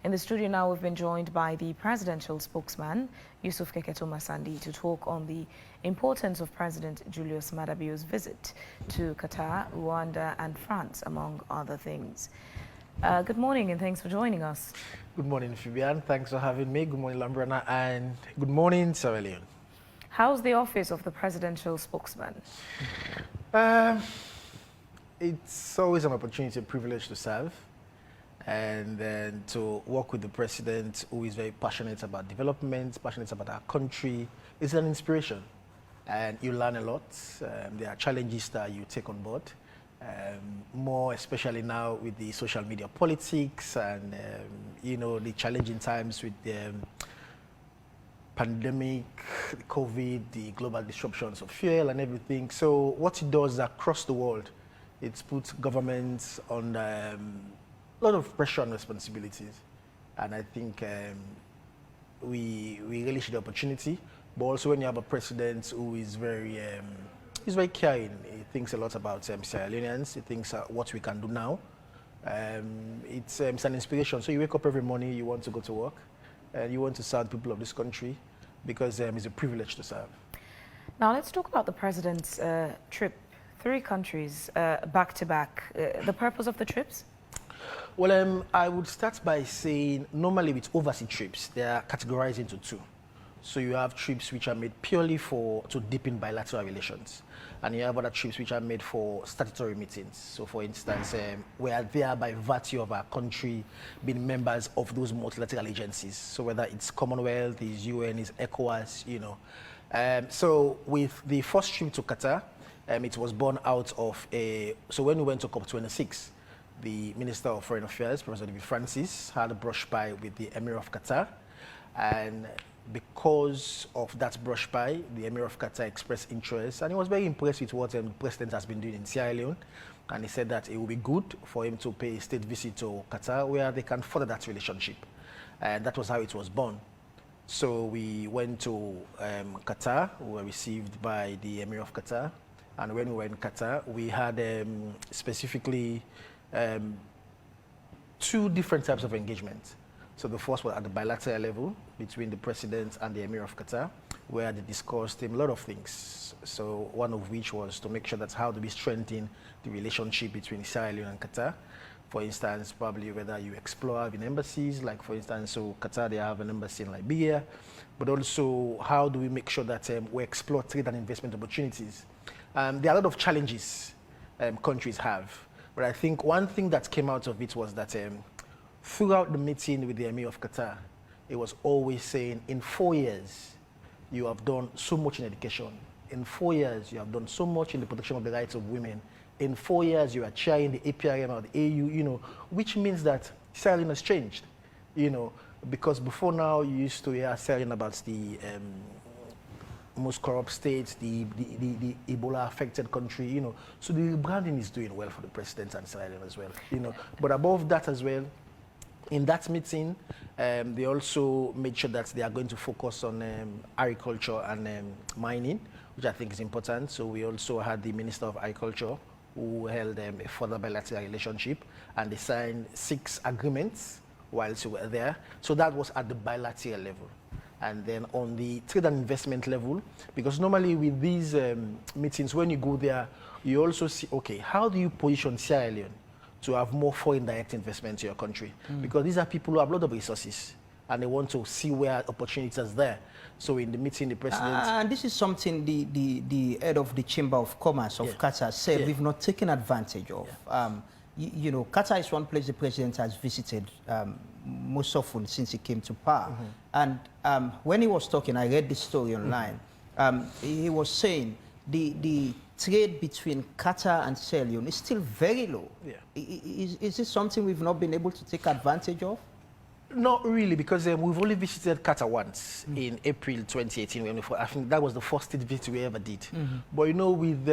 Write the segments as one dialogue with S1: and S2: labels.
S1: In the studio now, we've been joined by the presidential spokesman, Yusuf Keketoma, to talk on the importance of President Julius Maada Bio's visit to Qatar, Rwanda and France, among other things. Good morning and thanks for joining us.
S2: Good morning, Fibian. Thanks for having me. Good morning, Lambrana, and good morning, Sierra Leone.
S1: How's the office of the presidential spokesman?
S2: It's always an opportunity, a privilege to serve, and then to work with the president who is very passionate about development, passionate about our country. It's an inspiration, and you learn a lot. There are challenges that you take on board, more especially now with the social media politics and, you know, the challenging times with the pandemic, the COVID, the global disruptions of fuel and everything. So what it does across the world, it's put governments on a lot of pressure and responsibilities. And I think we really should the opportunity. But also when you have a president who is very caring, he thinks a lot about Sierra Leoneans, he thinks what we can do now. It's an inspiration. So you wake up every morning, you want to go to work, and you want to serve the people of this country because it's a privilege to serve.
S1: Now let's talk about the president's trip. 3 countries back to back. The purpose of the trips?
S2: Well, I would start by saying normally with overseas trips, they are categorized into 2. So you have trips which are made purely to deepen bilateral relations. And you have other trips which are made for statutory meetings. So for instance, we are there by virtue of our country being members of those multilateral agencies. So whether it's Commonwealth, it's UN, it's ECOWAS, you know. So with the first trip to Qatar, it was born out of so when we went to COP26, the Minister of Foreign Affairs, Professor David Francis, had a brush by with the Emir of Qatar. And because of that brush by, the Emir of Qatar expressed interest, and he was very impressed with what the president has been doing in Sierra Leone. And he said that it would be good for him to pay a state visit to Qatar where they can further that relationship. And that was how it was born. So we went to Qatar, we were received by the Emir of Qatar. And when we were in Qatar, we had specifically 2 different types of engagement. So the first was at the bilateral level between the president and the Emir of Qatar, where they discussed a lot of things. So one of which was to make sure that how do we strengthen the relationship between Sierra Leone and Qatar. For instance, probably whether you explore having embassies, like for instance, so Qatar, they have an embassy in Liberia, but also how do we make sure that we explore trade and investment opportunities. There are a lot of challenges countries have, but I think one thing that came out of it was that throughout the meeting with the Emir of Qatar, it was always saying, in 4 years, you have done so much in education. In 4 years, you have done so much in the protection of the rights of women. In 4 years, you are chairing the APRM or the AU, you know, which means that Sierra Leone has changed, you know, because before now, you used to hear Sierra Leone about the most corrupt states, the Ebola-affected country, you know. So the branding is doing well for the president and Sierra Leone as well, you know. But above that as well, in that meeting, they also made sure that they are going to focus on agriculture and mining, which I think is important. So we also had the Minister of Agriculture who held a further bilateral relationship, and they signed 6 agreements whilst we were there. So that was at the bilateral level. And then on the trade and investment level, because normally with these meetings, when you go there, you also see, okay, how do you position Sierra Leone to have more foreign direct investment to your country? Because these are people who have a lot of resources, and they want to see where opportunities are there. So in the meeting, the president...
S3: And this is something the head of the Chamber of Commerce of Qatar said we've not taken advantage of. You know, Qatar is one place the president has visited most often since he came to power. And when he was talking, I read this story online, he was saying the trade between Qatar and Sierra Leone is still very low. Is this something we've not been able to take advantage of?
S2: Not really, because we've only visited Qatar once in April 2018. When I think that was the first state visit we ever did. But you know, with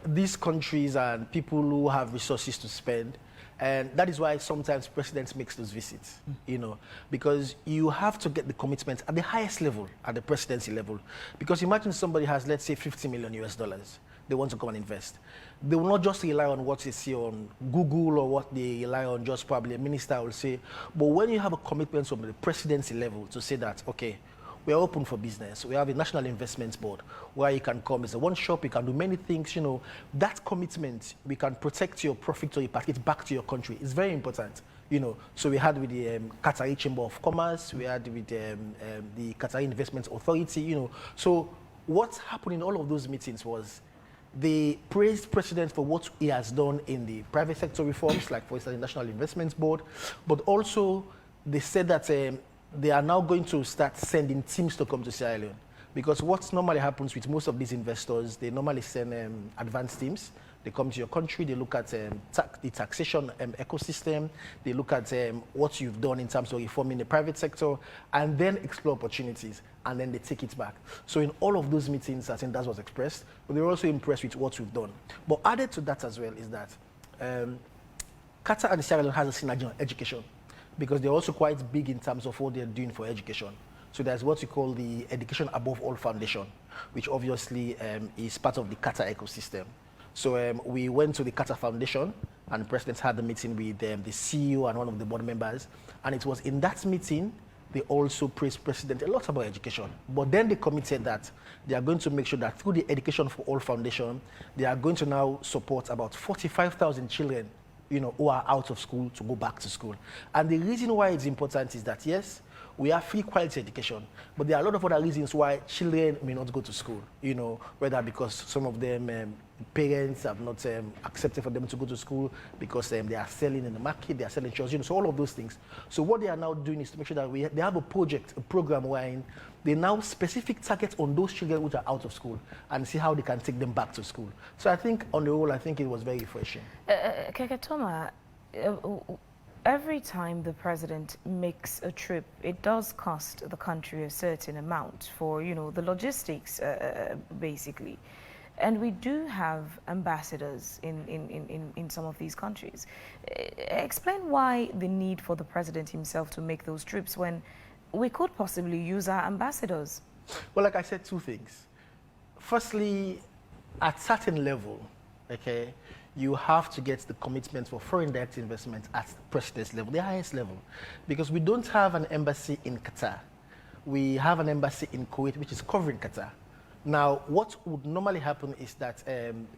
S2: these countries and people who have resources to spend, and that is why sometimes presidents make those visits, you know, because you have to get the commitment at the highest level, at the presidency level. Because imagine somebody has, let's say, $50 million US. they want to come and invest. They will not just rely on what they see on Google or what they rely on just probably a minister will say. But when you have a commitment from the presidency level to say that, okay, we are open for business. We have a National Investments Board where you can come. It's a one shop. You can do many things. You know, that commitment, we can protect your profit or you pack it back to your country. It's very important. You know, so we had with the Qatari Chamber of Commerce. We had with the Qatari Investment Authority. You know, so what happened in all of those meetings was they praised President for what he has done in the private sector reforms, like for instance, the National Investments Board, but also they said that they are now going to start sending teams to come to Sierra Leone. Because what normally happens with most of these investors, they normally send advanced teams. They come to your country, they look at the taxation ecosystem, they look at what you've done in terms of reforming the private sector, and then explore opportunities, and then they take it back. So in all of those meetings, I think that was expressed, but they were also impressed with what we've done. But added to that as well is that Qatar and Sierra Leone has a synergy on education, because they're also quite big in terms of what they're doing for education. So there's what we call the Education Above All Foundation, which obviously is part of the Qatar ecosystem. So we went to the Qatar Foundation, and the president had a meeting with the CEO and one of the board members. And it was in that meeting, they also praised President a lot about education. But then they committed that they are going to make sure that through the Education for All Foundation, they are going to now support about 45,000 children, you know, who are out of school to go back to school. And the reason why it's important is that, yes, we have free quality education, but there are a lot of other reasons why children may not go to school, you know, whether because some of them, parents have not accepted for them to go to school because they are selling in the market, they are selling children, you know, so all of those things. So what they are now doing is to make sure that they have a program where they now specific target on those children which are out of school and see how they can take them back to school. So I think on the whole, I think it was very refreshing.
S1: Keketoma, every time the president makes a trip, it does cost the country a certain amount for, you know, the logistics, basically. And we do have ambassadors in some of these countries. Explain why the need for the president himself to make those trips when we could possibly use our ambassadors.
S2: Well, like I said, two things. Firstly, at certain level, okay, you have to get the commitment for foreign direct investment at the president's level, the highest level. Because we don't have an embassy in Qatar. We have an embassy in Kuwait, which is covering Qatar. Now, what would normally happen is that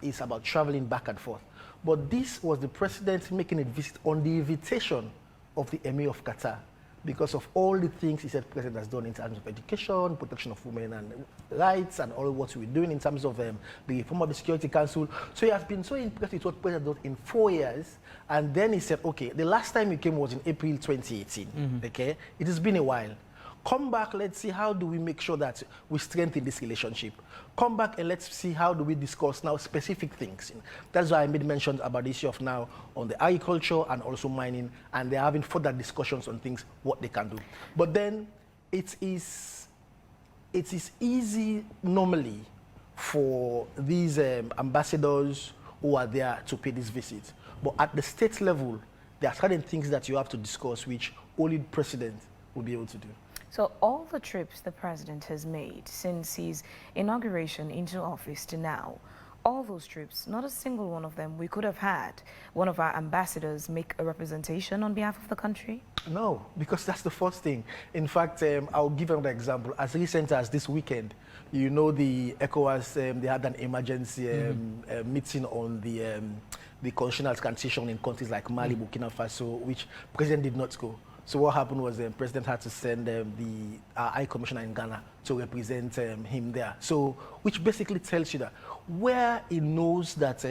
S2: it's about traveling back and forth. But this was the president making a visit on the invitation of the Emir of Qatar, because of all the things he said the president has done in terms of education, protection of women and rights, and all what we're doing in terms of the reform of the Security Council. So he has been so impressed with what the president did in 4 years, and then he said, okay, the last time he came was in April 2018, okay? It has been a while. Come back, let's see how do we make sure that we strengthen this relationship. Come back and let's see how do we discuss now specific things. That's why I made mention about the issue of now on the agriculture and also mining, and they're having further discussions on things, what they can do. But then it is easy normally for these ambassadors who are there to pay this visit. But at the state level, there are certain things that you have to discuss which only the president will be able to do.
S1: So all the trips the president has made since his inauguration into office to now, all those trips, not a single one of them, we could have had one of our ambassadors make a representation on behalf of the country?
S2: No, because that's the first thing. In fact, I'll give another example. As recent as this weekend, you know, the ECOWAS, they had an emergency meeting on the constitutional transition in countries like Mali, Burkina Faso, which the president did not go. So what happened was the president had to send the High Commissioner in Ghana to represent him there. So, which basically tells you that where he knows that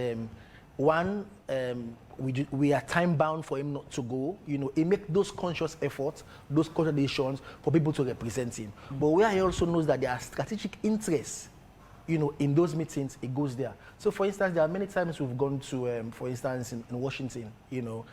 S2: we are time bound for him not to go, you know, he make those conscious efforts, those conscious decisions for people to represent him. But where he also knows that there are strategic interests, you know, in those meetings, it goes there. So, for instance, there are many times we've gone to, for instance, in Washington, you know,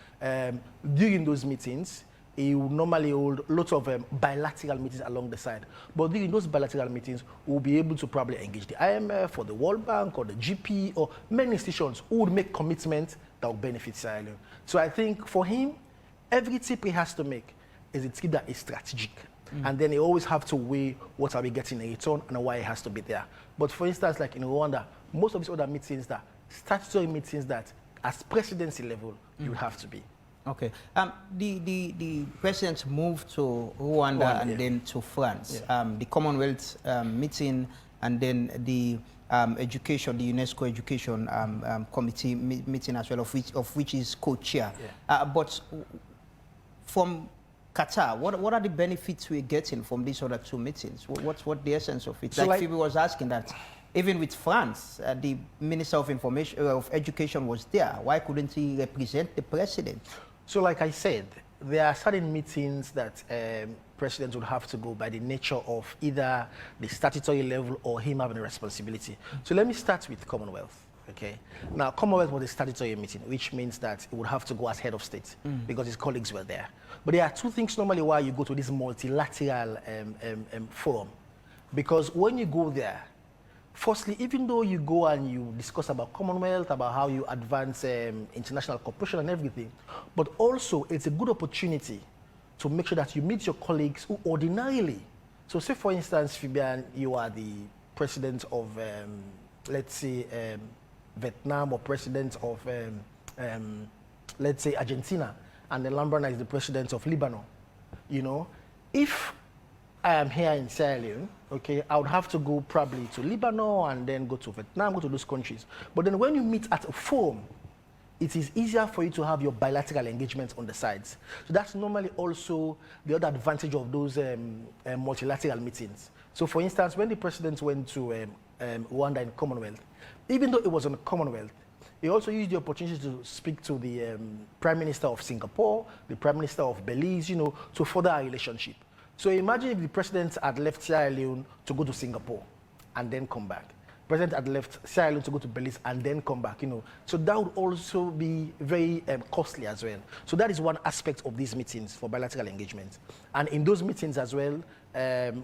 S2: during those meetings, he will normally hold lots of bilateral meetings along the side. But during those bilateral meetings, we'll be able to probably engage the IMF or the World Bank or the GP or many institutions who would make commitments that will benefit Sierra Leone. So I think for him, every tip he has to make is a tip that is strategic. And then he always have to weigh what are we getting in return and why he has to be there. But for instance, like in Rwanda, most of these other meetings that statutory meetings that as presidency level you have to be.
S3: Okay. The president moved to Rwanda and then to France. The Commonwealth meeting and then the education, the UNESCO education committee meeting as well, of which is co-chair. But from Qatar, what are the benefits we're getting from these other two meetings? What's the essence of it? So like Phoebe was asking that, even with France, the Minister of Education was there. Why couldn't he represent the president?
S2: So like I said, there are certain meetings that presidents would have to go by the nature of either the statutory level or him having a responsibility. So let me start with Commonwealth. Okay. Now, Commonwealth was a statutory meeting, which means that it would have to go as head of state because his colleagues were there. But there are two things normally why you go to this multilateral forum. Because when you go there, firstly, even though you go and you discuss about Commonwealth, about how you advance international cooperation and everything, but also it's a good opportunity to make sure that you meet your colleagues who ordinarily, so say for instance, Fabian, you are the president of, let's say, Vietnam, or president of, let's say, Argentina, and then Lambrana is the president of Lebanon. You know, if I am here in Sierra Leone, okay, I would have to go probably to Lebanon and then go to Vietnam, go to those countries. But then when you meet at a forum, it is easier for you to have your bilateral engagements on the sides. So that's normally also the other advantage of those multilateral meetings. So for instance, when the president went to Rwanda in Commonwealth, even though it was on the Commonwealth, he also used the opportunity to speak to the Prime Minister of Singapore, the Prime Minister of Belize, you know, to further our relationship. So imagine if the president had left Sierra Leone to go to Singapore and then come back. The president had left Sierra Leone to go to Belize and then come back, you know. So that would also be very costly as well. So that is one aspect of these meetings for bilateral engagement. And in those meetings as well,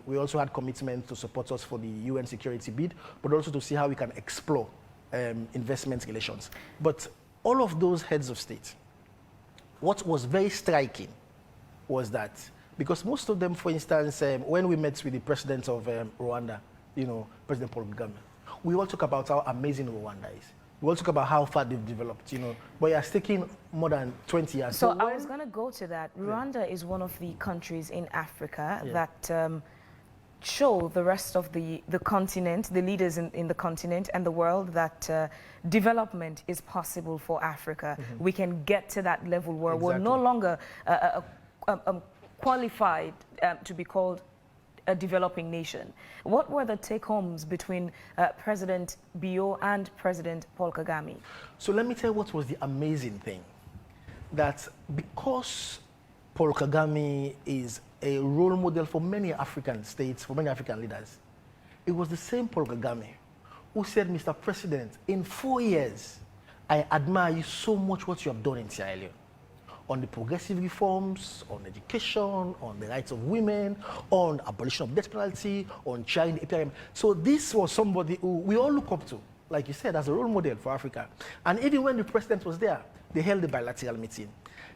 S2: we also had commitment to support us for the UN security bid, but also to see how we can explore investment relations. But all of those heads of state, what was very striking was that, because most of them, for instance, when we met with the president of Rwanda, you know, President Paul Kagame, we all talk about how amazing Rwanda is. We all talk about how far they've developed, you know, but it's taking more than 20 years.
S1: So I was going to go to that. Rwanda is one of the countries in Africa that show the rest of the continent, the leaders in the continent and the world, that development is possible for Africa. We can get to that level where we're no longer qualified to be called a developing nation. What were the take-homes between President Bio and President Paul Kagame?
S2: So let me tell you what was the amazing thing. That because Paul Kagame is a role model for many African states, for many African leaders, it was the same Paul Kagame who said, Mr. President, in 4 years, I admire you so much what you have done in Sierra Leone. On the progressive reforms, on education, on the rights of women, on abolition of death penalty, on child APRM. So this was somebody who we all look up to, like you said, as a role model for Africa. And even when the president was there, they held a bilateral meeting.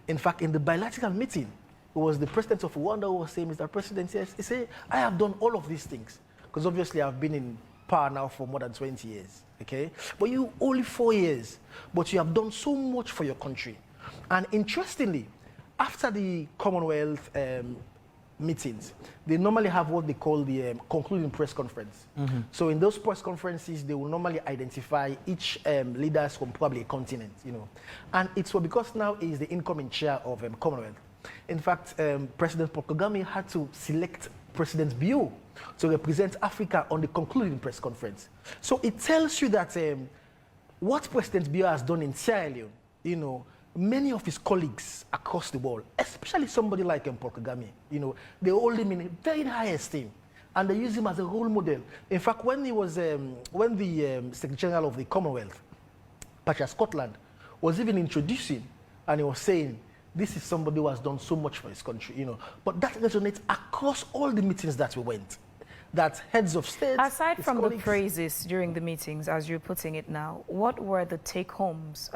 S2: In fact, in the bilateral meeting, it was the president of Rwanda who was saying, Mr. President, yes, he said, I have done all of these things. Because obviously I've been in power now for more than 20 years, okay? But you only 4 years, but you have done so much for your country. And interestingly, after the Commonwealth meetings, they normally have what they call the concluding press conference. So in those press conferences, they will normally identify each leaders from probably a continent, you know. And it's because now he is the incoming chair of Commonwealth. In fact, President Paul Kagame had to select President Bio to represent Africa on the concluding press conference. So it tells you that what President Bio has done in Sierra Leone, you know, many of his colleagues across the world, especially somebody like Paul Kagame, you know, they hold him in a very high esteem, and they use him as a role model. In fact, when he was, when the Secretary General of the Commonwealth, Patricia Scotland, was even introducing, and he was saying, this is somebody who has done so much for his country, you know. But that resonates across all the meetings that we went. That heads of state,
S1: aside from the praises during the meetings, as you're putting it now, what were the take-homes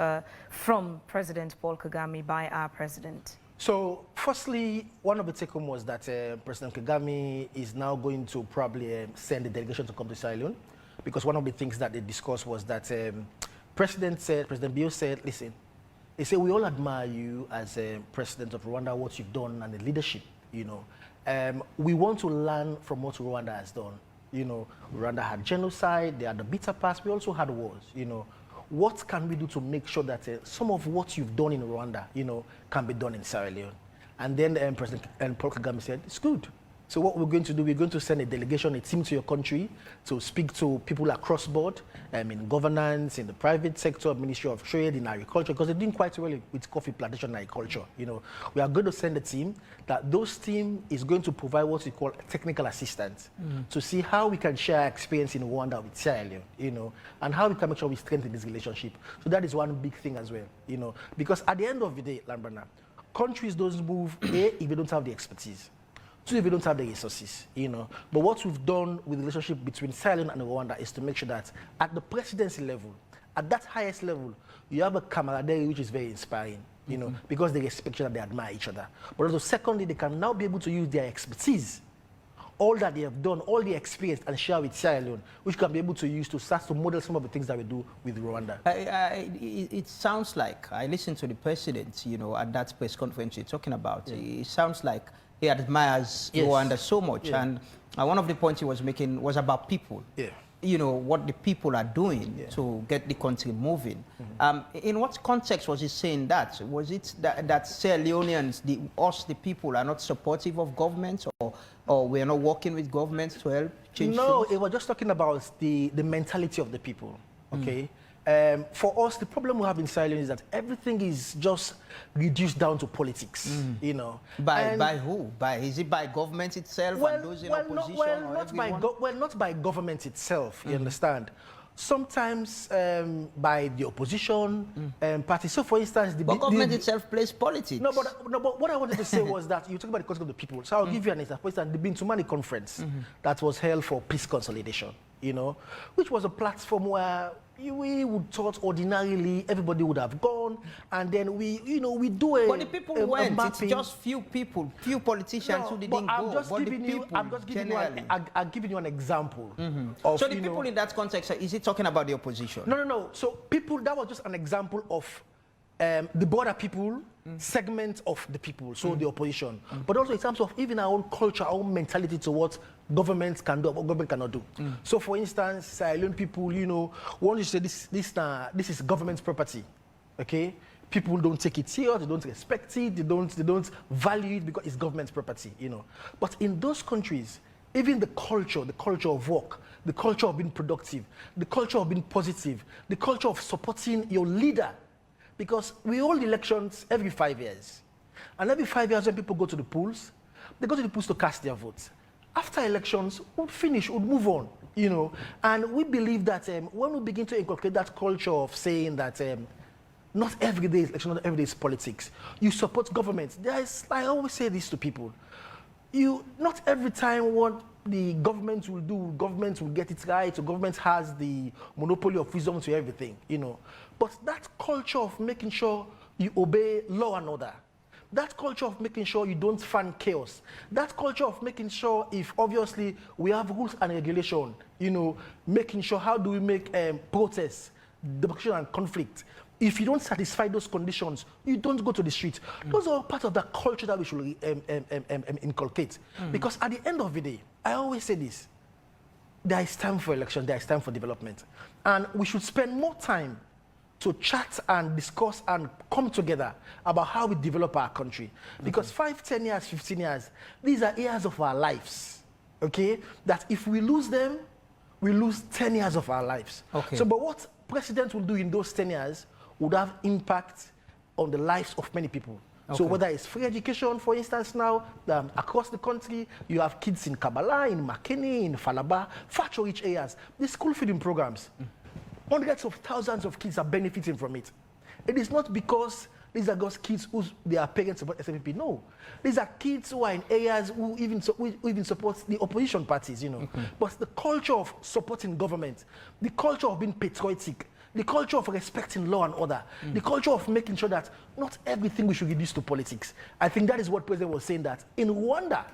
S1: from President Paul Kagame by our president?
S2: So, firstly, one of the take-home was that President Kagame is now going to probably send a delegation to come to Sierra Leone, because one of the things that they discussed was that President Bill said, listen, they say, we all admire you as president of Rwanda, what you've done and the leadership, you know. We want to learn from what Rwanda has done. You know, Rwanda had genocide, they had the bitter past, we also had wars, you know. What can we do to make sure that some of what you've done in Rwanda, you know, can be done in Sierra Leone? And then President Paul Kagame said, it's good. So what we're going to do, we're going to send a delegation, a team to your country to speak to people across board, in governance, in the private sector, Ministry of Trade, in agriculture, because they're doing quite well with coffee plantation and agriculture. You know, we are going to send a team that those team is going to provide what we call technical assistance to see how we can share experience in Rwanda with Sierra Leone, you know, and how we can make sure we strengthen this relationship. So that is one big thing as well, you know, because at the end of the day, Lambrana, countries don't move if they don't have the expertise. Two, if we don't have the resources, you know. But what we've done with the relationship between Sierra Leone and Rwanda is to make sure that at the presidency level, at that highest level, you have a camaraderie which is very inspiring, you know, because they respect each other, they admire each other. But also, secondly, they can now be able to use their expertise, all that they have done, all the experience, and share with Sierra Leone, which can be able to use to start to model some of the things that we do with Rwanda.
S3: It sounds like, I listened to the president, you know, at that press conference you're talking about. Yeah. It sounds like he admires Rwanda so much. Yeah. And one of the points he was making was about people. Yeah. You know, what the people are doing to get the country moving. In what context was he saying that? Was it that Sierra Leoneans, the people, are not supportive of governments, or we are not working with governments to help change things?
S2: It was just talking about the mentality of the people, okay? For us, the problem we have in Sierra Leone is that everything is just reduced down to politics, you know.
S3: By who? Is it by government itself and those in opposition?
S2: Not by government itself, you understand. Sometimes by the opposition party. So, for instance,
S3: the government itself plays politics.
S2: No, but what I wanted to say was that you talk about the concept of the people. So I'll give you an example. For instance, the Bintumani conference that was held for peace consolidation, you know, which was a platform where we would thought ordinarily everybody would have gone, and then we do a.
S3: But the people went. It's just few people, few politicians who didn't go.
S2: I'm giving you an example.
S3: Of, so the people in that context, is it talking about the opposition?
S2: No. So people, that was just an example of the border people, segment of the people, so the opposition. But also in terms of even our own culture, our own mentality to what governments can do, what government cannot do. So for instance, Sierra Leone people, you know, want to say this is government property, okay? People don't take it serious, they don't respect it, they don't value it because it's government property, you know. But in those countries, even the culture of work, the culture of being productive, the culture of being positive, the culture of supporting your leader. Because we hold elections every 5 years. And every 5 years when people go to the polls, they go to the polls to cast their votes. After elections, we'll finish, we'll move on, you know. And we believe that when we begin to inculcate that culture of saying that not every day is election, not every day is politics, you support government. I always say this to people. Not every time what the government will do, government will get it right, so government has the monopoly of wisdom to everything, you know. But that culture of making sure you obey law and order, that culture of making sure you don't fan chaos, that culture of making sure if obviously we have rules and regulation, you know, making sure how do we make protests, demonstration and conflict. If you don't satisfy those conditions, you don't go to the street. Those are all part of the culture that we should inculcate. Because at the end of the day, I always say this, there is time for election, there is time for development. And we should spend more time to chat and discuss and come together about how we develop our country. Because 5, 10 years, 15 years, these are years of our lives, okay? That if we lose them, we lose 10 years of our lives. Okay. So, but what presidents will do in those 10 years would have impact on the lives of many people. Okay. So whether it's free education, for instance, now, across the country, you have kids in Kabbalah, in Makeni, in Falaba, factory-rich areas. The school feeding programs. Hundreds of thousands of kids are benefiting from it. It is not because these are just kids who their parents support SNP. No. These are kids who are in areas who even support the opposition parties, you know. But the culture of supporting government, the culture of being patriotic, the culture of respecting law and order, the culture of making sure that not everything we should reduce to politics. I think that is what President was saying, that in Rwanda,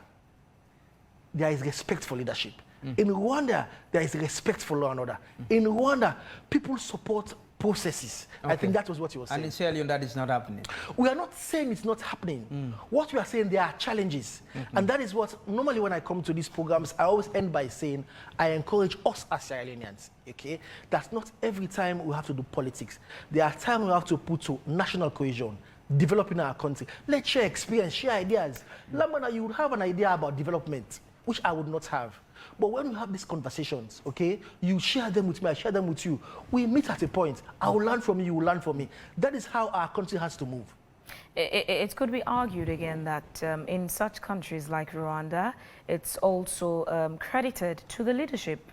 S2: there is respect for leadership. In Rwanda, there is respect for law and order. In Rwanda, people support processes. Okay. I think that was what you were saying.
S3: And in Sierra Leone, that is not happening.
S2: We are not saying it's not happening. What we are saying, there are challenges. And that is what, normally when I come to these programs, I always end by saying, I encourage us as Sierra Leoneans, okay? That's not every time we have to do politics. There are times we have to put to national cohesion, developing our country. Let's share experience, share ideas. Lamana, you would have an idea about development, which I would not have. But when we have these conversations, okay, you share them with me, I share them with you. We meet at a point. I will learn from you, you will learn from me. That is how our country has to move.
S1: It could be argued again that in such countries like Rwanda, it's also credited to the leadership.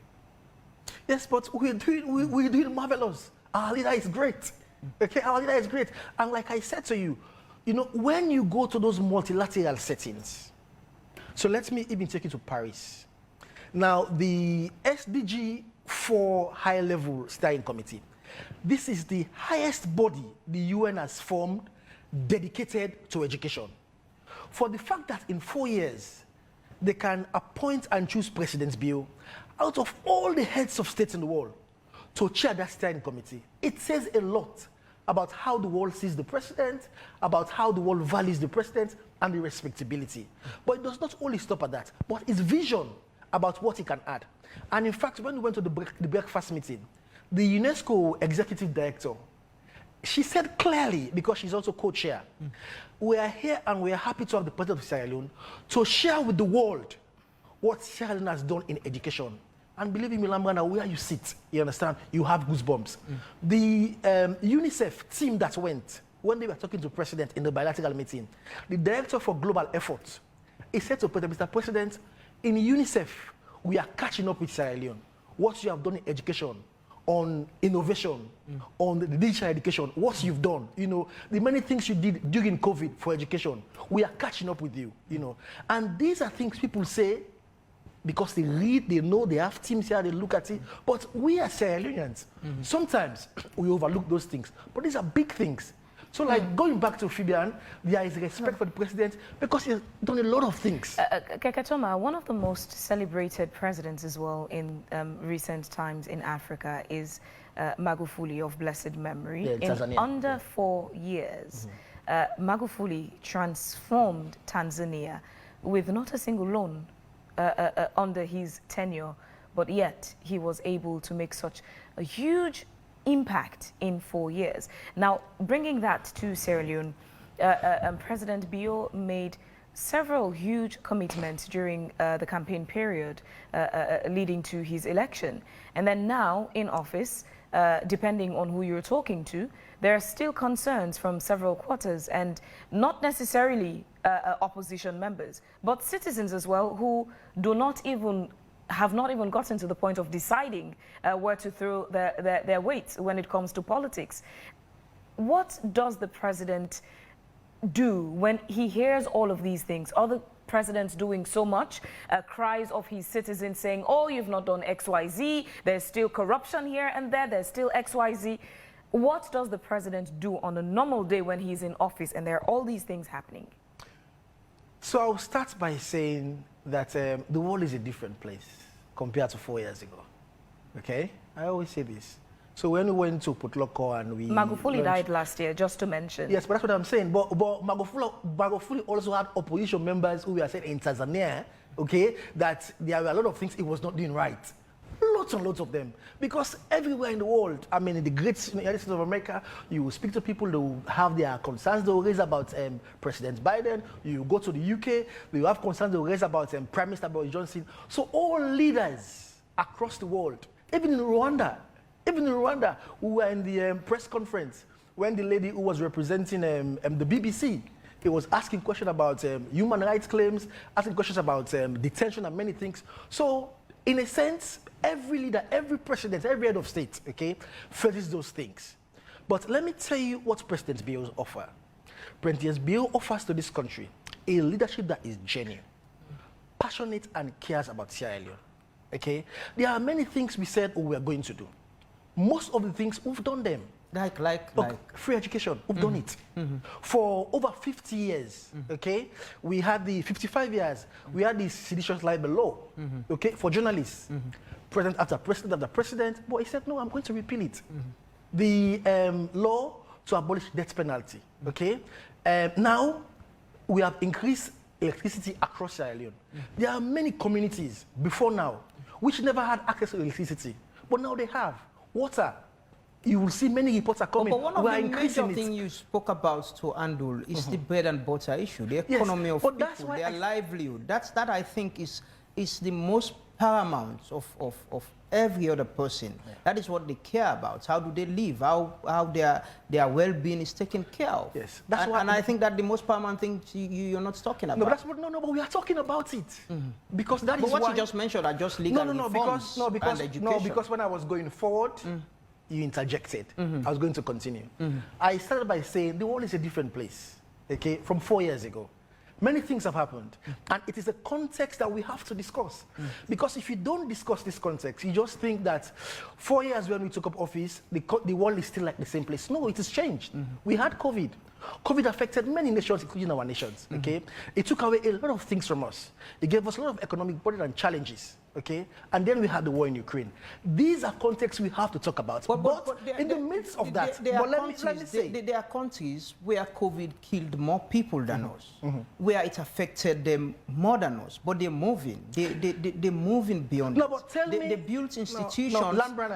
S2: Yes, but we're doing marvelous. Our leader is great. Okay, our leader is great. And like I said to you, you know, when you go to those multilateral settings, so let me even take you to Paris. Now, the SDG 4 high-level steering committee, this is the highest body the UN has formed dedicated to education. For the fact that in 4 years, they can appoint and choose President Bill out of all the heads of states in the world to chair that steering committee, it says a lot about how the world sees the president, about how the world values the president, and the respectability. But it does not only stop at that, but its vision about what he can add. And in fact, when we went to the breakfast meeting, the UNESCO executive director, she said clearly, because she's also co-chair, we are here and we are happy to have the president of Sierra Leone to share with the world what Sierra Leone has done in education. And believe me, Lambana, where you sit, you understand, you have goosebumps. The UNICEF team that went, when they were talking to the president in the bilateral meeting, the director for global efforts, he said to President, Mr. President, in UNICEF, we are catching up with Sierra Leone. What you have done in education, on innovation, on the digital education, what you've done, you know, the many things you did during COVID for education, we are catching up with you, you know. And these are things people say because they read, they know, they have teams here, they look at it. But we are Sierra Leoneans. Sometimes we overlook those things, but these are big things. So like going back to Fabian, there is respect for the president because he's done a lot of things.
S1: Keketoma, one of the most celebrated presidents as well in recent times in Africa is Magufuli of blessed memory.
S2: Yeah,
S1: in under 4 years, Magufuli transformed Tanzania with not a single loan under his tenure, but yet he was able to make such a huge impact in 4 years. Now, bringing that to Sierra Leone, President Bio made several huge commitments during the campaign period leading to his election. And then now in office, depending on who you're talking to, there are still concerns from several quarters, and not necessarily opposition members, but citizens as well who have not even gotten to the point of deciding where to throw their weight when it comes to politics. What does the president do when he hears all of these things? Other presidents doing so much, cries of his citizens saying, oh, you've not done X, Y, Z, there's still corruption here and there, there's still X, Y, Z. What does the president do on a normal day when he's in office and there are all these things happening?
S2: So I'll start by saying that the world is a different place compared to 4 years ago, okay? I always say this. So when we went to Putloko and we...
S1: Magufuli died last year, just to mention.
S2: Yes, but that's what I'm saying. But Magufuli also had opposition members who were saying in Tanzania, okay, that there were a lot of things he was not doing right. Lots and lots of them. Because everywhere in the world, I mean, in the great United States of America, you will speak to people, they will have their concerns they will raise about President Biden. You go to the UK, they will have concerns they will raise about Prime Minister Boris Johnson. So all leaders across the world, even in Rwanda, we were in the press conference when the lady who was representing the BBC, he was asking questions about human rights claims, asking questions about detention and many things. So, in a sense, every leader, every president, every head of state, okay, faces those things. But let me tell you what President Bill offers. President Bill offers to this country a leadership that is genuine, passionate, and cares about Sierra Leone. Okay? There are many things we said we are going to do. Most of the things, we've done them.
S3: Like
S2: free education. We've done it. For over 50 years, okay? We had the 55 years, we had the seditious libel law, okay, for journalists. President after president, but he said, no, I'm going to repeal it. The law to abolish death penalty, okay? Now, we have increased electricity across Sierra Leone. There are many communities before now which never had access to electricity, but now they have water. You will see many reports are coming.
S3: But one of the major things you spoke about to handle is the bread and butter issue, the economy of people, their livelihood. That I think is the most paramount of every other person. That is what they care about. How do they live? How their well-being is taken care of.
S2: Yes,
S3: and I think that the most paramount thing you're not talking about.
S2: No, but we are talking about it because that is
S3: what
S2: why
S3: you just mentioned are just legal reforms and education.
S2: Because when I was going forward, you interjected. I was going to continue. I started by saying the world is a different place. Okay, from 4 years ago. Many things have happened, and it is a context that we have to discuss. Because if you don't discuss this context, you just think that 4 years when we took up office, the world is still like the same place. No, it has changed. We had COVID. COVID affected many nations, including our nations, okay? It took away a lot of things from us. It gave us a lot of economic burden and challenges, okay? And then we had the war in Ukraine. These are contexts we have to talk about. But in the midst of that, let me say.
S3: There are countries where COVID killed more people than us, where it affected them more than us, but they're moving. They're moving beyond
S2: No, but tell me.
S3: They built institutions.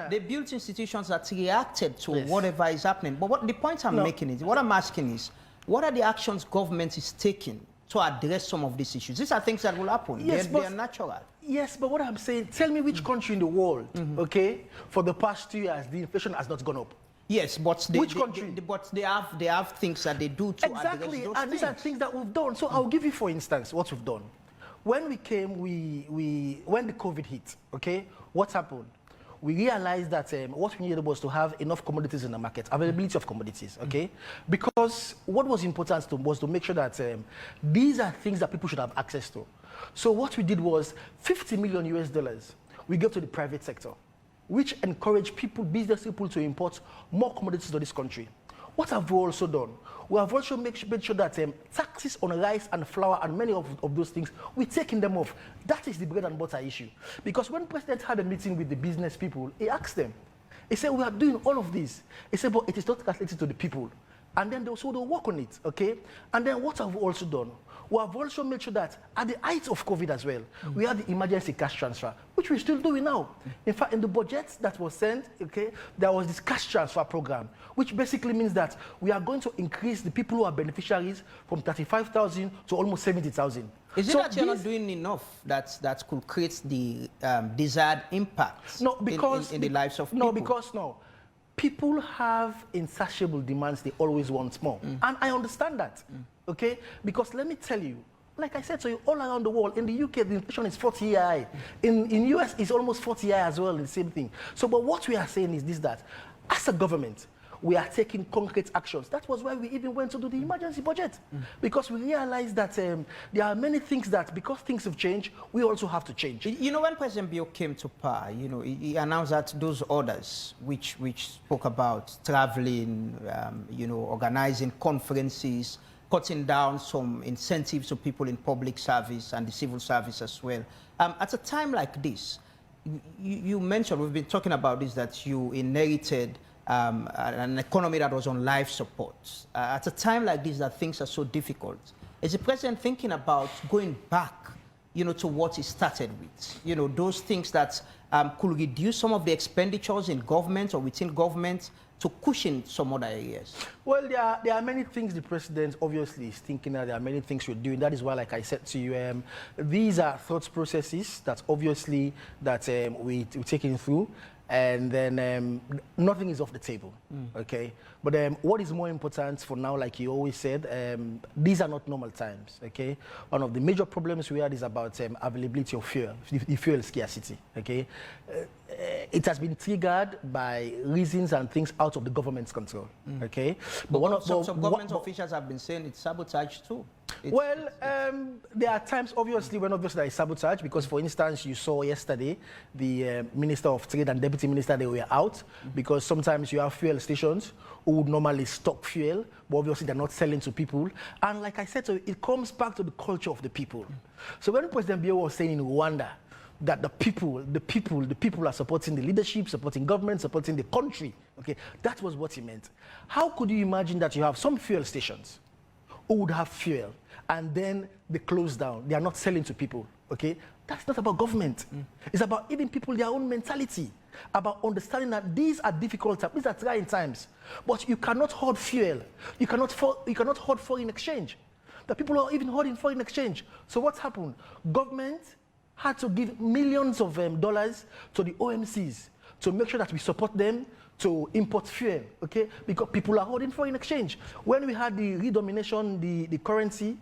S3: They built institutions that reacted to whatever is happening. But what the point I'm making is, what I'm asking is, what are the actions government is taking to address some of these issues? These are things that will happen. Yes, they are natural.
S2: Yes, but what I'm saying, tell me which country in the world, okay, for the past 2 years, the inflation has not gone up.
S3: Yes, but
S2: which country?
S3: But they have things that they do to address those things.
S2: And these are things that we've done. So I'll give you, for instance, what we've done. When we came, when the COVID hit, okay, what happened? We realized that what we needed was to have enough commodities in the market, availability of commodities, okay? Because what was important was to make sure that these are things that people should have access to. So what we did was $50 million US, we gave to the private sector, which encouraged business people to import more commodities to this country. What have we also done? We have also made sure that taxes on rice and flour and many of those things, we're taking them off. That is the bread and butter issue. Because when the President had a meeting with the business people, he asked them, he said, we are doing all of this. He said, but it is not translated to the people. And then they'll work on it, okay? And then what have we also done? We have also made sure that at the height of COVID as well, we had the emergency cash transfer, which we're still doing now. In fact, in the budget that was sent, okay, there was this cash transfer program, which basically means that we are going to increase the people who are beneficiaries from 35,000 to almost 70,000.
S3: Is it that you're not doing enough that could create the desired impact in the lives of people?
S2: No, because people have insatiable demands. They always want more. And I understand that, okay? Because let me tell you, like I said to you, all around the world, in the UK, the inflation is 40-year high. In US, it's almost 40-year as well, the same thing. So, but what we are saying is this, that as a government, we are taking concrete actions. That was why we even went to do the emergency budget. Because we realized that there are many things that, because things have changed, we also have to change.
S3: You know, when President Bio came to power, you know, he announced that those orders, which spoke about traveling, you know, organizing conferences, cutting down some incentives to people in public service and the civil service as well. At a time like this, you mentioned, we've been talking about this, that you inherited an economy that was on life support. At a time like this that things are so difficult, is the president thinking about going back, you know, to what he started with? You know, those things that could reduce some of the expenditures in government or within government to cushion some other areas?
S2: Well, there are many things the president obviously is thinking that there are many things we're doing. That is why, like I said to you, these are thought processes that obviously that we're taking through. And then nothing is off the table, okay? But what is more important for now, like you always said, these are not normal times, okay? One of the major problems we had is about availability of fuel, the fuel scarcity, okay? it has been triggered by reasons and things out of the government's control. Okay,
S3: but some government officials have been saying it's sabotage too.
S2: Well, there are times, obviously, when there is sabotage, because, for instance, you saw yesterday the Minister of Trade and Deputy Minister, they were out, because sometimes you have fuel stations who would normally stock fuel, but obviously they're not selling to people. And like I said, so it comes back to the culture of the people. So when President Biya was saying in Rwanda that the people are supporting the leadership, supporting government, supporting the country, okay, that was what he meant. How could you imagine that you have some fuel stations who would have fuel, and then they close down, they are not selling to people, okay? That's not about government. It's about giving people their own mentality, about understanding that these are difficult times, these are trying times, but you cannot hoard fuel, you cannot hoard foreign exchange. The people are even hoarding foreign exchange. So what's happened? Government had to give millions of dollars to the OMCs to make sure that we support them to import fuel, okay? Because people are holding foreign exchange. When we had the redomination, the currency,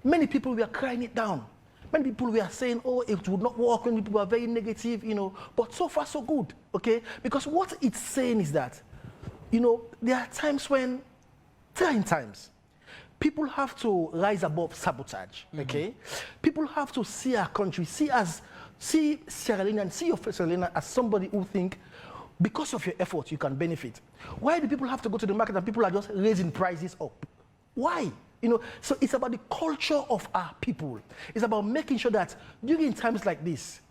S2: many people were crying it down. Many people were saying, oh, it would not work, when people were very negative, you know, but so far so good, okay? Because what it's saying is that, you know, there are times when, trying times, people have to rise above sabotage, okay? People have to see our country, see Sierra Leone and see your Sierra Leone as somebody who think, because of your effort, you can benefit. Why do people have to go to the market and people are just raising prices up? Why? You know, so it's about the culture of our people. It's about making sure that during times like this,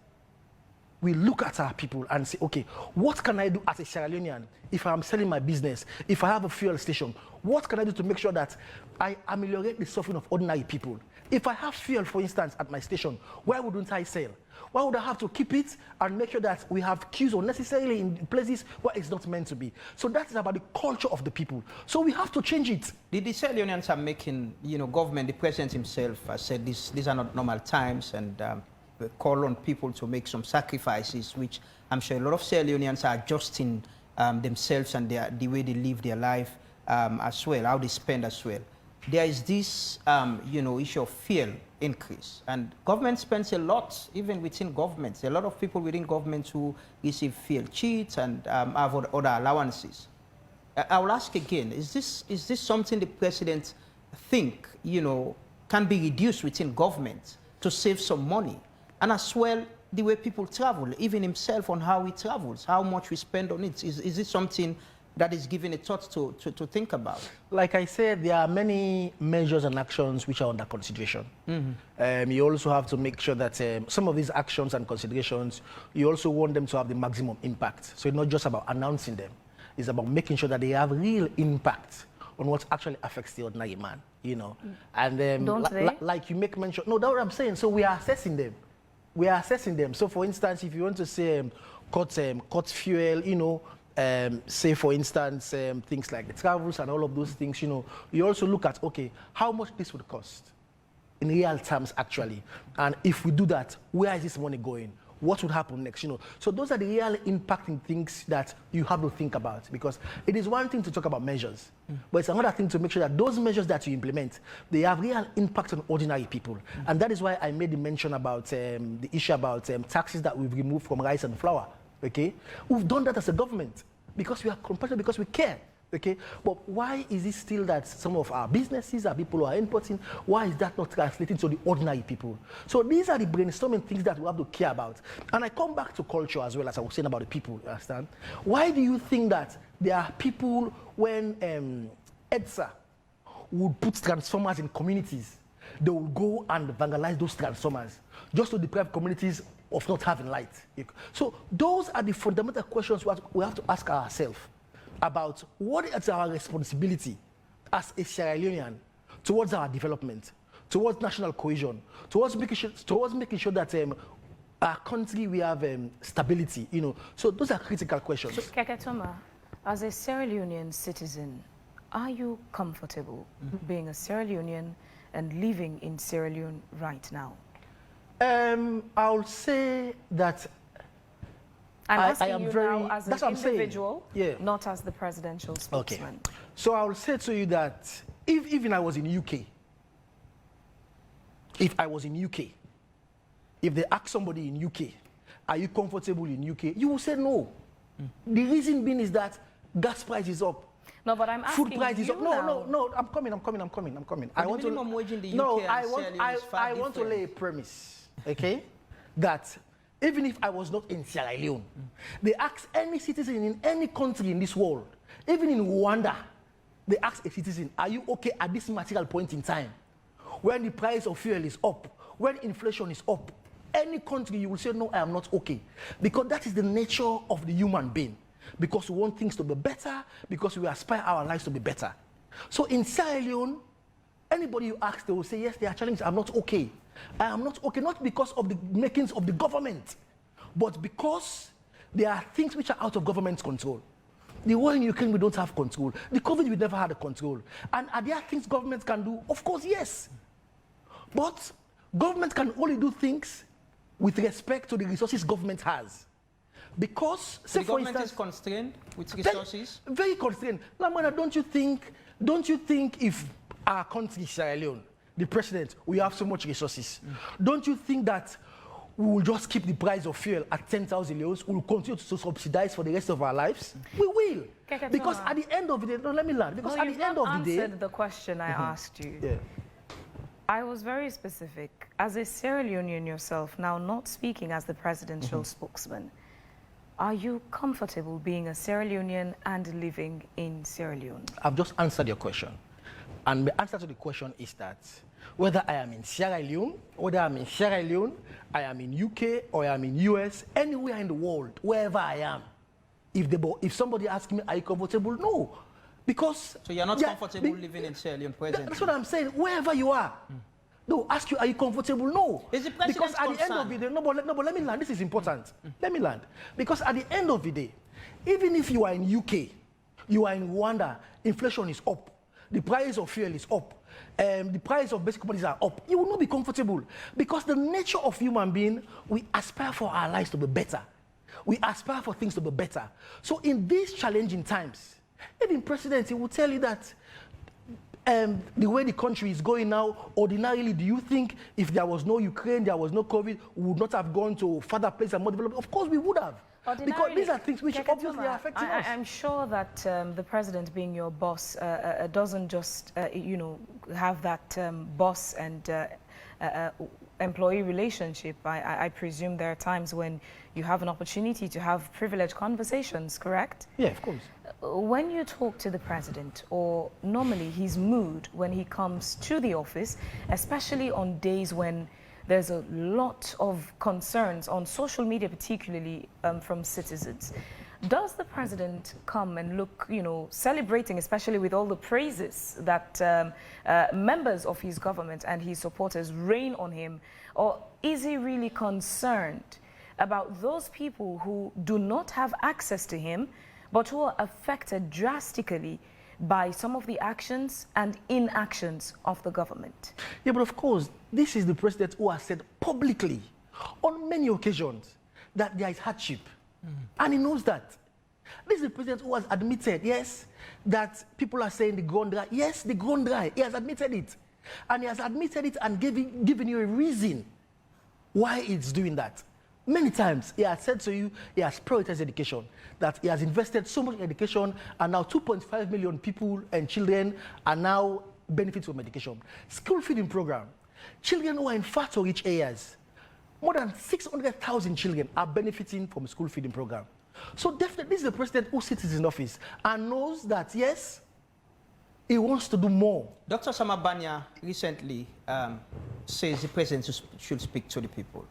S2: we look at our people and say, okay, what can I do as a Sierra Leonean if I'm selling my business, if I have a fuel station? What can I do to make sure that I ameliorate the suffering of ordinary people? If I have fuel, for instance, at my station, why wouldn't I sell? Why would I have to keep it and make sure that we have queues unnecessarily in places where it's not meant to be? So that is about the culture of the people. So we have to change it.
S3: The Sierra Leoneans are making, you know, government, the president himself has said these are not normal times, and call on people to make some sacrifices, which I'm sure a lot of Sierra Leoneans are adjusting themselves and the way they live their life as well, how they spend as well. There is this, you know, issue of fuel increase, and government spends a lot, even within governments. A lot of people within government who receive fuel cheats and have other allowances. I will ask again: is this something the president think, you know, can be reduced within government to save some money, and as well the way people travel, even himself on how he travels, how much we spend on it? Is this something that is given a thought to think about?
S2: Like I said, there are many measures and actions which are under consideration. You also have to make sure that some of these actions and considerations, you also want them to have the maximum impact. So it's not just about announcing them. It's about making sure that they have real impact on what actually affects the ordinary man, you know. And like you make mention, no, that's what I'm saying. So we are assessing them. We are assessing them. So for instance, if you want to say cut fuel, you know, say for instance, things like the travels and all of those things, you know, you also look at, okay, how much this would cost in real terms actually. And if we do that, where is this money going? What would happen next, you know? So those are the real impacting things that you have to think about, because it is one thing to talk about measures, but it's another thing to make sure that those measures that you implement, they have real impact on ordinary people. And that is why I made the mention about the issue about taxes that we've removed from rice and flour. Okay, we've done that as a government because we are compassionate, because we care. Okay, but why is it still that some of our businesses, our people who are importing, why is that not translating to the ordinary people? So these are the brainstorming things that we have to care about. And I come back to culture as well, as I was saying about the people, you understand? Why do you think that there are people, when EDSA would put transformers in communities, they will go and vandalize those transformers just to deprive communities of not having light? So those are the fundamental questions we have to ask ourselves about what is our responsibility as a Sierra Leonean towards our development, towards national cohesion, towards making sure that our country, we have stability, you know. So those are critical questions.
S1: So, Keketoma, as a Sierra Leonean citizen, are you comfortable being a Sierra Leonean and living in Sierra Leone right now?
S2: I'll say that
S1: I
S2: am
S1: you
S2: very,
S1: now as
S2: that's
S1: an
S2: what I'm saying.
S1: individual,
S2: Yeah.
S1: not as the presidential spokesman.
S2: Okay. So I will say to you that if even I was in UK, if I was in UK, if they ask somebody in UK are you comfortable in UK? You will say no. The reason being is that gas price is up.
S1: No, but I'm asking
S2: food price is up. No, I'm coming. I want
S3: minimum wage in the UK
S2: I want to lay a premise, okay? That even if I was not in Sierra Leone, they ask any citizen in any country in this world, even in Rwanda, they ask a citizen, are you okay at this material point in time? When the price of fuel is up, when inflation is up, any country you will say, no, I am not okay. Because that is the nature of the human being. Because we want things to be better, because we aspire our lives to be better. So in Sierra Leone, anybody you ask, they will say, yes, they are challenged, I'm not okay. I am not okay, not because of the makings of the government, but because there are things which are out of government's control. The war in Ukraine, we don't have control. The COVID, we never had a control. And are there things governments can do? Of course, yes. But government can only do things with respect to the resources government has. Because, say
S3: the
S2: for
S3: government
S2: instance,
S3: is constrained with resources?
S2: Very constrained. Lamana, don't you think if our country, Sierra Leone, the president, we have so much resources, don't you think that we will just keep the price of fuel at 10,000 euros? We will continue to subsidize for the rest of our lives? We will.
S1: Keketoma.
S2: Because at the end of the day, no, let me learn. Because at the end of the day,
S1: you answered the question I asked you.
S2: Yeah.
S1: I was very specific. As a Sierra Leonean yourself, now not speaking as the presidential spokesman, are you comfortable being a Sierra Leonean and living in Sierra Leone?
S2: I've just answered your question. And the answer to the question is that whether I am in Sierra Leone, whether I'm in Sierra Leone, I am in UK, or I am in US, anywhere in the world, wherever I am, if somebody asks me, are you comfortable? No. Because...
S3: So you're not comfortable living in Sierra Leone presently?
S2: That's what I'm saying. Wherever you are. They'll ask you, are you comfortable? No.
S3: Is the president
S2: because at the end of the day, no, but let me land. This is important. Let me land. Because at the end of the day, even if you are in UK, you are in Rwanda, inflation is up, the price of fuel is up, the price of basic commodities are up, you will not be comfortable. Because the nature of human being, we aspire for our lives to be better. We aspire for things to be better. So in these challenging times, even president, he will tell you that the way the country is going now, ordinarily, do you think if there was no Ukraine, there was no COVID, we would not have gone to further place and more development? Of course we would have. Because these are things which obviously are affecting us.
S1: I'm sure that the president, being your boss, doesn't just, have that boss and employee relationship. I presume there are times when you have an opportunity to have privileged conversations, correct?
S2: Yeah, of course.
S1: When you talk to the president, or normally his mood when he comes to the office, especially on days when there's a lot of concerns on social media, particularly from citizens, does the president come and look, celebrating, especially with all the praises that members of his government and his supporters rain on him, or is he really concerned about those people who do not have access to him, but who are affected drastically by some of the actions and inactions of the government?
S2: Yeah, but of course, this is the president who has said publicly on many occasions that there is hardship. And he knows that. This is the president who has admitted, yes, that people are saying the ground dry. Yes, the ground dry. He has admitted it. And he has admitted it and given you a reason why it's doing that. Many times, he has said to you, he has prioritized education, that he has invested so much in education, and now 2.5 million people and children are now benefiting from education. School feeding program. Children who are in far to rich areas, more than 600,000 children are benefiting from a school feeding program. So definitely, this is the president who sits in office and knows that, yes, he wants to do more.
S3: Dr. Samabanya recently says the president should speak to the people.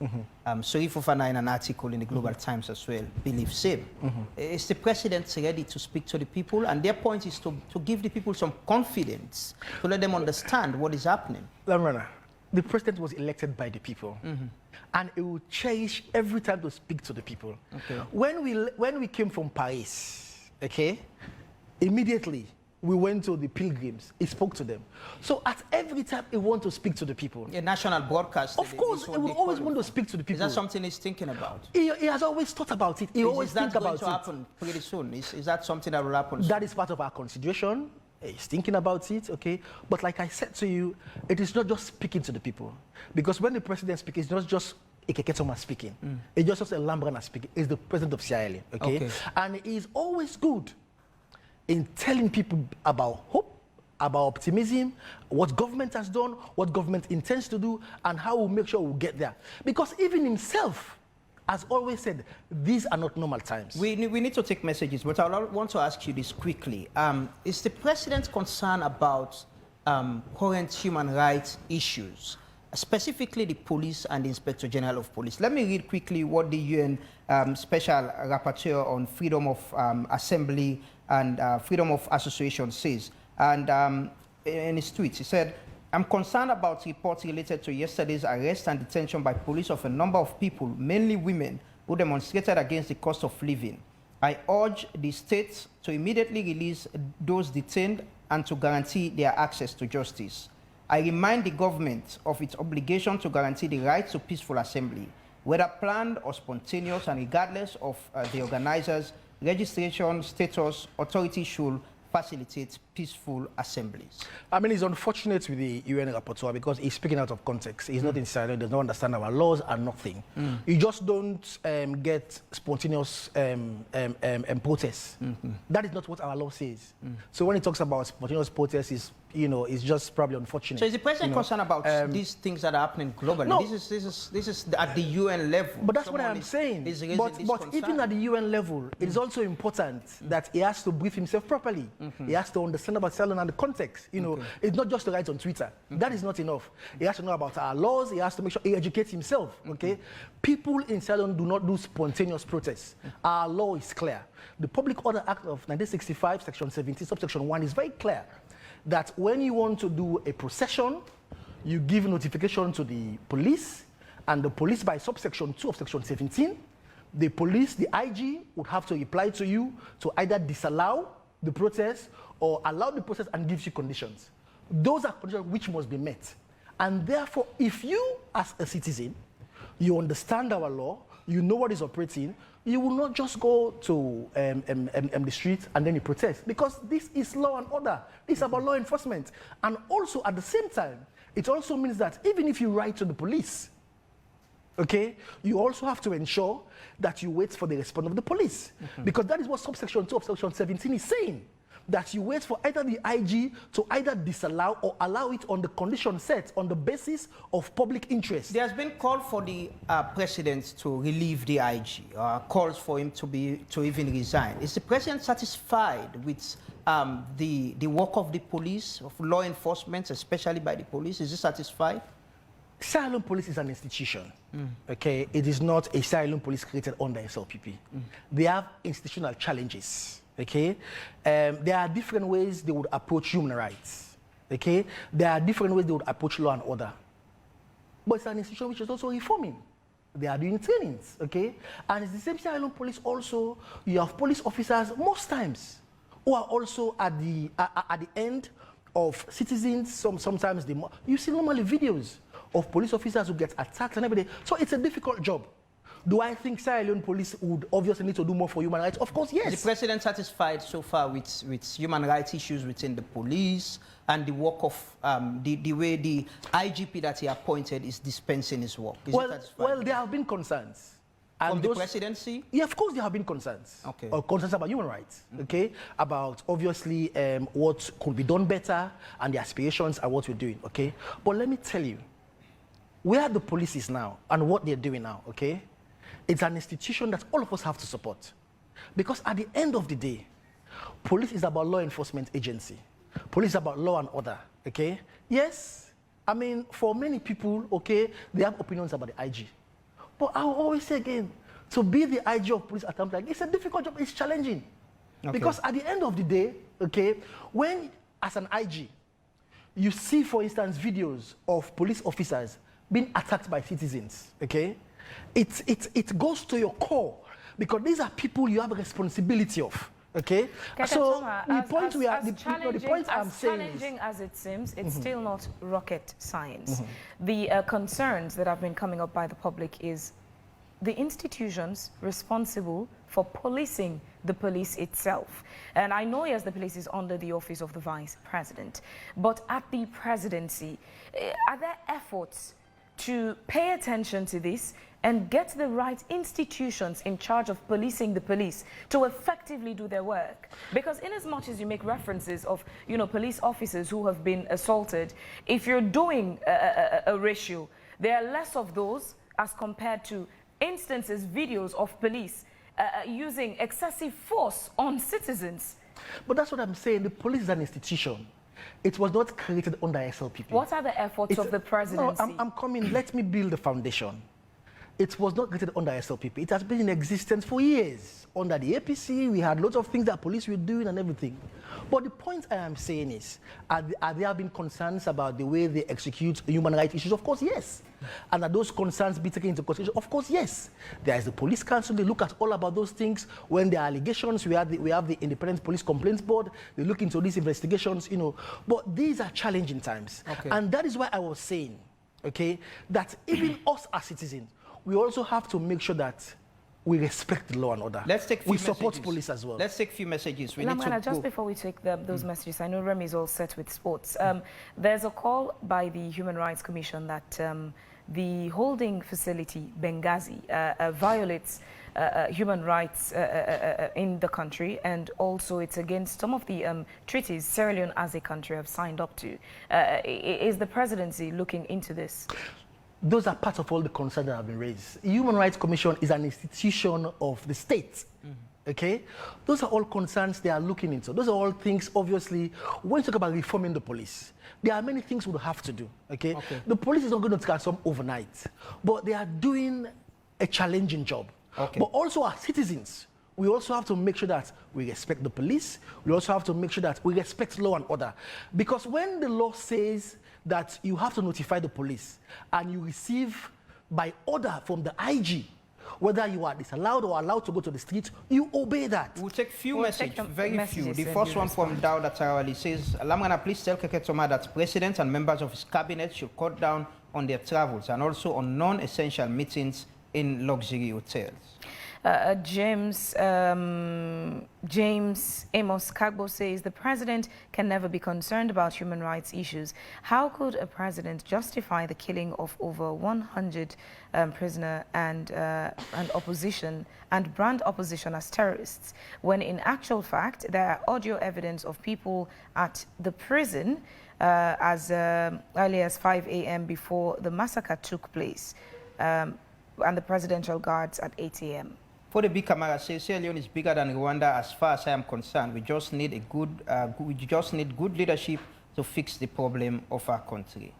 S3: Suri Fofana, in an article in the Global Times as well, believes same. Is the president ready to speak to the people? And their point is to give the people some confidence, to let them understand what is happening.
S2: Lamrana, the president was elected by the people. And he will cherish every time to speak to the people. Okay. When we came from Paris, okay, immediately, we went to the pilgrims. He spoke to them. So at every time he wants to speak to the people.
S3: A national broadcast.
S2: Of course, he will always want to speak to the people.
S3: Is that something he's thinking about?
S2: He has always thought about it. He always thinks about it.
S3: Is that going to happen pretty soon? Is that something that will happen soon?
S2: That is part of our consideration. He's thinking about it, okay? But like I said to you, it is not just speaking to the people. Because when the president speaks, it's not just Keketoma speaking. It's just a Lambrana speaking. It's the president of Sierra Leone, okay? And he's always good in telling people about hope, about optimism, what government has done, what government intends to do, and how we'll make sure we'll get there. Because even himself has always said, these are not normal times.
S3: We need to take messages, but I want to ask you this quickly. Is the president concerned about current human rights issues, specifically the police and the Inspector General of Police? Let me read quickly what the UN Special Rapporteur on Freedom of Assembly and Freedom of Association says. And in his tweets, he said, I'm concerned about reports related to yesterday's arrest and detention by police of a number of people, mainly women, who demonstrated against the cost of living. I urge the states to immediately release those detained and to guarantee their access to justice. I remind the government of its obligation to guarantee the right to peaceful assembly, whether planned or spontaneous, and regardless of the organizers' registration status, authorities should facilitate peaceful assemblies.
S2: I mean, it's unfortunate with the UN rapporteur because he's speaking out of context. He's not inside, he does not understand our laws and nothing. You just don't get spontaneous protests. That is not what our law says. So when he talks about spontaneous protests, it's just probably unfortunate.
S3: So is the president concerned about these things that are happening globally?
S2: No.
S3: This is at the UN level.
S2: But that's what I'm saying. But even at the UN level, it is also important that he has to brief himself properly. He has to understand about Sierra Leone and the context. It's not just to write on Twitter. That is not enough. He has to know about our laws. He has to make sure he educates himself. Okay, people in Sierra Leone do not do spontaneous protests. Our law is clear. The Public Order Act of 1965, Section 17, subsection 1 is very clear that when you want to do a procession, you give notification to the police, and the police, by subsection 2 of Section 17, the police, the IG, would have to reply to you to either disallow the protest or allow the protest and gives you conditions. Those are conditions which must be met. And therefore, if you, as a citizen, you understand our law, you know what is operating, you will not just go to the streets and then you protest, because this is law and order. This is about law enforcement. And also, at the same time, it also means that even if you write to the police, okay, you also have to ensure that you wait for the response of the police. Because that is what subsection 2 of Section 17 is saying, that you wait for either the IG to either disallow or allow it on the condition set on the basis of public interest.
S3: There has been call for the president to relieve the IG, calls for him to even resign. Is the president satisfied with the work of the police, of law enforcement, especially by the police? Is he satisfied?
S2: Sierra Leone Police is an institution, okay? It is not a Sierra Leone Police created under SLPP. They have institutional challenges, okay? There are different ways they would approach human rights, okay? There are different ways they would approach law and order. But it's an institution which is also reforming. They are doing trainings, okay? And it's the same Sierra Leone Police also. You have police officers most times who are also at the end of citizens. Sometimes you see normally videos of police officers who get attacked and everything. So it's a difficult job. Do I think Sierra Leone Police would obviously need to do more for human rights? Of course, yes.
S3: Is the president satisfied so far with human rights issues within the police and the work of the way the IGP that he appointed is dispensing his work?
S2: Well, there have been concerns.
S3: From the presidency?
S2: Yeah, of course there have been concerns.
S3: Okay.
S2: Or concerns about human rights, okay? About, obviously, what could be done better and the aspirations and what we're doing, okay? But let me tell you, where the police is now and what they're doing now, okay? It's an institution that all of us have to support. Because at the end of the day, police is about law enforcement agency. Police is about law and order, okay? Yes, I mean, for many people, okay, they have opinions about the IG. But I will always say again, to be the IG of police at times like it's a difficult job, it's challenging. Okay. Because at the end of the day, okay, when, as an IG, you see, for instance, videos of police officers being attacked by citizens, okay? It goes to your core, because these are people you have a responsibility of, okay?
S1: Keketoma,
S2: so the point I'm saying is,
S1: challenging as it seems, it's still not rocket science. The concerns that have been coming up by the public is the institutions responsible for policing the police itself. And I know, yes, the police is under the office of the vice president, but at the presidency, are there efforts to pay attention to this and get the right institutions in charge of policing the police to effectively do their work. Because in as much as you make references of, you know, police officers who have been assaulted, if you're doing a ratio, there are less of those as compared to instances, videos of police using excessive force on citizens.
S2: But that's what I'm saying. The police is an institution. It was not created under SLPP.
S1: What are the efforts of the presidency?
S2: No, I'm coming. Let me build the foundation. It was not created under SLPP. It has been in existence for years. Under the APC, we had lots of things that police were doing and everything. But the point I am saying is, are there been concerns about the way they execute human rights issues? Of course, yes. And are those concerns be taken into consideration? Of course, yes. There is the police council. They look at all about those things. When there are allegations, we have the Independent Police Complaints Board. They look into these investigations, you know. But these are challenging times. Okay. And that is why I was saying, okay, that even us as citizens, we also have to make sure that we respect the law and order.
S3: Let's take
S2: we support police as well.
S3: Let's take a few messages. We need
S1: Lamana,
S3: to
S1: just before we take those messages, I know Remy is all set with sports. There's a call by the Human Rights Commission that the holding facility, Benghazi, violates human rights in the country, and also it's against some of the treaties Sierra Leone as a country have signed up to. Is the presidency looking into this?
S2: Those are part of all the concerns that have been raised. The Human Rights Commission is an institution of the state, okay? Those are all concerns they are looking into. Those are all things, obviously, when you talk about reforming the police, there are many things we'll have to do, okay? The police is not going to transform overnight, but they are doing a challenging job. But also as citizens, we also have to make sure that we respect the police. We also have to make sure that we respect law and order. Because when the law says that you have to notify the police and you receive by order from the IG, whether you are disallowed or allowed to go to the street, you obey that.
S3: We'll take few messages, very few. The first one from Dauda Tarawali says, Lamana, please tell Keketoma that President and members of his cabinet should cut down on their travels and also on non-essential meetings in luxury hotels.
S1: James Amos Kagbo says the president can never be concerned about human rights issues. How could a president justify the killing of over 100 prisoners and opposition and brand opposition as terrorists, when in actual fact there are audio evidence of people at the prison as early as 5 a.m. before the massacre took place, and the presidential guards at 8 a.m.
S3: For the big camera says Sierra Leone is bigger than Rwanda as far as I am concerned. We just need a good leadership to fix the problem of our country.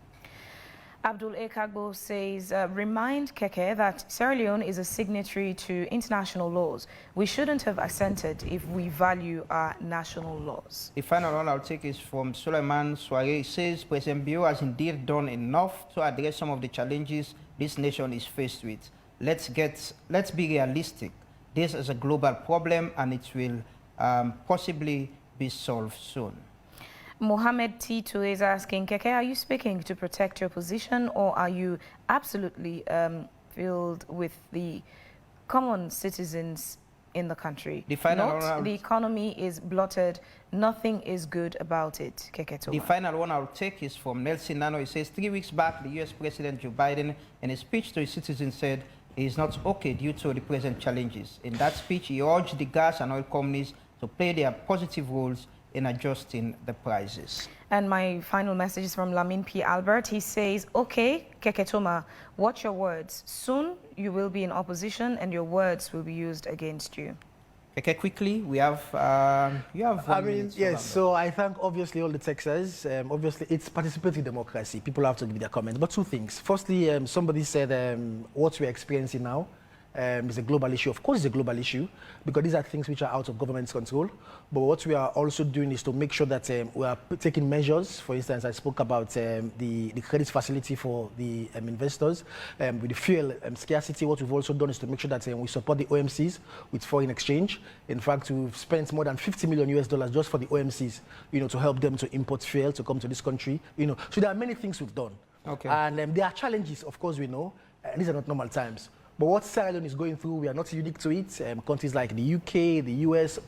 S1: Abdul Ekagbo says, remind Keke that Sierra Leone is a signatory to international laws. We shouldn't have assented if we value our national laws.
S3: The final one I'll take is from Suleiman Soare. He says, President Bio has indeed done enough to address some of the challenges this nation is faced with. Let's be realistic. This is a global problem and it will possibly be solved soon.
S1: Mohammed Tito is asking, Keke, are you speaking to protect your position, or are you absolutely filled with the common citizens in the country?
S3: The final
S1: the economy is blotted. Nothing is good about it, Keketoma.
S3: The final one I'll take is from Nelson Nano. He says, 3 weeks back, the U.S. President Joe Biden, in a speech to his citizens, said he is not okay due to the present challenges. In that speech, he urged the gas and oil companies to play their positive roles in adjusting the prices.
S1: And my final message is from Lamin P. Albert. He says, okay, Keketoma, watch your words. Soon you will be in opposition and your words will be used against you.
S3: Okay, quickly, we have, you have 1 minute.
S2: Yes, so I thank obviously all the Texans. Obviously, it's participatory democracy. People have to give their comments. But two things. Firstly, somebody said what we're experiencing now is a global issue. Of course, it's a global issue because these are things which are out of government's control. But what we are also doing is to make sure that we are taking measures. For instance, I spoke about the credit facility for the investors. With the fuel scarcity, what we've also done is to make sure that we support the OMCs with foreign exchange. In fact, we've spent more than $50 million just for the OMCs, to help them to import fuel to come to this country. So there are many things we've done.
S3: Okay.
S2: And there are challenges, of course, we know. These are not normal times. But what Sierra Leone is going through, we are not unique to it. Countries like the UK, the US,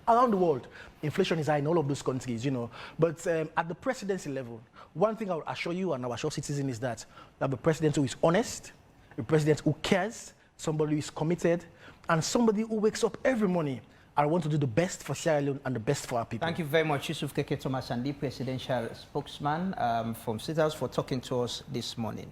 S2: around the world, inflation is high in all of those countries, you know. But at the presidency level, one thing I will assure you and our citizens is that we have a president who is honest, a president who cares, somebody who is committed, and somebody who wakes up every morning. I want to do the best for Sierra Leone and the best for our people.
S3: Thank you very much, Yusuf Keketoma, presidential spokesman from State House, for talking to us this morning.